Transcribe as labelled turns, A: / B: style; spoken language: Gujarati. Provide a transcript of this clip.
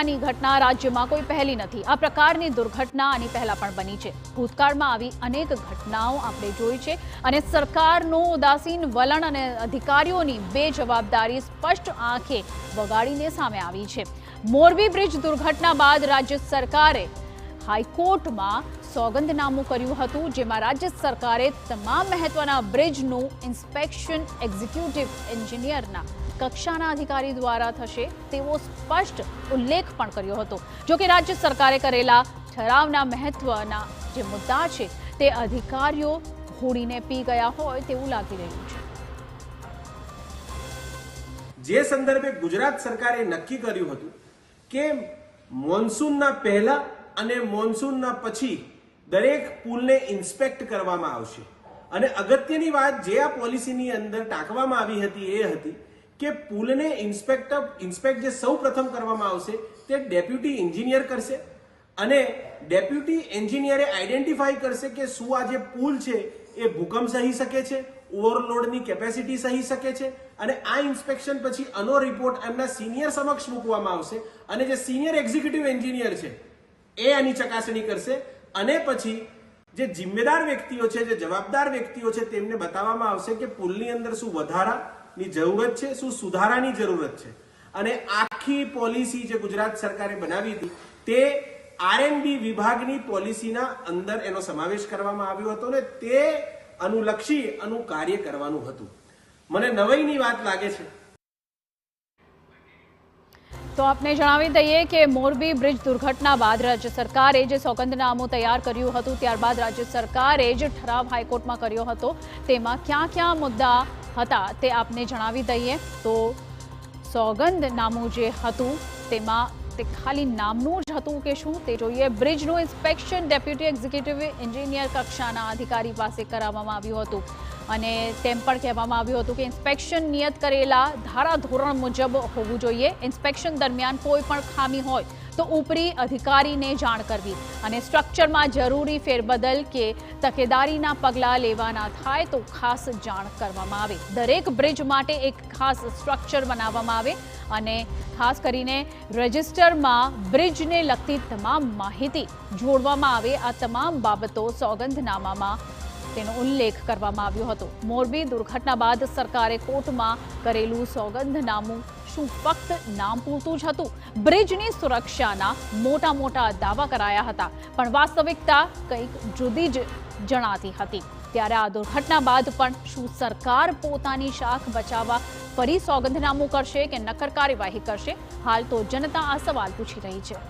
A: થવાની ઘટના રાજ્યમાં કોઈ પહેલી નથી। આ પ્રકારની દુર્ઘટના આની પહેલા પણ બની છે। ભૂતકાળમાં આવી અનેક ઘટનાઓ આપણે જોઈ છે અને સરકારનું ઉદાસીન વલણ અને અધિકારીઓની બેજવાબદારી સ્પષ્ટ આંખે વગાડીને સામે આવી છે। મોરબી બ્રિજ દુર્ઘટના બાદ રાજ્ય સરકારે હાઈકોર્ટમાં સોગંદનામું કર્યું હતું, જેમાં રાજ્ય સરકારે તમામ મહત્વના બ્રિજનું ઇન્સ્પેક્શન એક્ઝિક્યુટિવ એન્જિનિયરના કક્ષાના અધિકારી દ્વારા થશે તેવો સ્પષ્ટ ઉલ્લેખ પણ કર્યો હતો। જો કે રાજ્ય સરકારે કરેલા ઠરાવના મહત્વના જે મુદ્દા છે તે અધિકારીઓ ઘોડીને પી ગયા હોય તેવું લાગી રહ્યું છે।
B: જે સંદર્ભે ગુજરાત સરકારે નક્કી કર્યું હતું કે મોન્સૂનના પહેલા અને મોન્સૂનના પછી દરેક પુલને ઇન્સ્પેક્ટ કરવામાં આવશે અને અગત્યની વાત જે આ પોલિસીની અંદર ટાંકવામાં આવી હતી એ હતી કે પુલને ઇન્સ્પેક્ટ જે સૌ પ્રથમ કરવામાં આવશે તે ડેપ્યુટી એન્જિનિયર કરશે અને ડેપ્યુટી એન્જિનિયરે આઈડેન્ટિફાઈ કરશે કે શું આ જે પુલ છે એ ભૂકંપ સહી શકે છે, ઓવરલોડની કેપેસિટી સહી શકે છે અને આ ઇન્સ્પેક્શન પછી આનો રિપોર્ટ એમના સિનિયર સમક્ષ મૂકવામાં આવશે અને જે સિનિયર એક્ઝિક્યુટિવ એન્જિનિયર છે એ આની ચકાસણી કરશે અને પછી જે જિમ્મેદાર વ્યક્તિઓ છે, જે જવાબદાર વ્યક્તિઓ છે તેમને બતાવવામાં આવશે કે પુલની અંદર શું વધારાની જરૂરત છે, શું સુધારાની જરૂરત છે અને આખી પોલિસી જે ગુજરાત સરકારે બનાવી હતી તે આરએનબી વિભાગની પોલિસીના અંદર એનો સમાવેશ કરવામાં આવ્યો હતો ને તે અનુલક્ષી આનું કાર્ય કરવાનું હતું। મને નવાઈની વાત લાગે છે।
A: તો આપને જણાવી દઈએ કે મોરબી બ્રિજ દુર્ઘટના બાદ રાજ્ય સરકારે જે સોગંદનામું તૈયાર કર્યું હતું ત્યારબાદ રાજ્ય સરકારે જે ઠરાવ હાઈકોર્ટમાં કર્યો હતો તેમાં ક્યાં મુદ્દા હતા તે આપને જણાવી દઈએ। તો સોગંદનામું જે હતું તેમાં તે ખાલી નામનું જ હતું કે શું તે જોઈએ। બ્રિજનું ઇન્સ્પેક્શન ડેપ્યુટી એક્ઝિક્યુટિવ એન્જિનિયર કક્ષાના અધિકારી પાસે કરાવવામાં આવ્યું હતું અને તેમ પણ કહેવામાં આવ્યું હતું કે ઇન્સ્પેક્શન નિયત કરેલા ધારાધોરણ મુજબ હોવું જોઈએ। ઇન્સ્પેક્શન દરમિયાન કોઈ પણ ખામી હોય તો ઉપરી અધિકારીને જાણ કરવી અને સ્ટ્રક્ચરમાં જરૂરી ફેરબદલ કે તકેદારીના પગલાં લેવાના થાય તો ખાસ જાણ કરવામાં આવે। દરેક બ્રિજ માટે એક ખાસ સ્ટ્રક્ચર બનાવવામાં આવે અને ખાસ કરીને રજિસ્ટરમાં બ્રિજને લગતી તમામ માહિતી જોડવામાં આવે। આ તમામ બાબતો સોગંદનામામાં તેનો ઉલ્લેખ કરવામાં આવ્યો હતો। મોરબી દુર્ઘટના બાદ સરકારે કોર્ટમાં કરેલું સોગંદનામું શું ફક્ત નામ પૂરતું જ હતું? બ્રિજની સુરક્ષાના મોટા દાવા કરાયા હતા પણ વાસ્તવિકતા કંઈક જુદી જ જણાતી હતી। ત્યારે આ દુર્ઘટના બાદ પણ શું સરકાર પોતાની શાખ બચાવવા ફરી સોગંદનામું કરશે કે નક્કર કાર્યવાહી કરશે? હાલ તો જનતા આ સવાલ પૂછી રહી છે।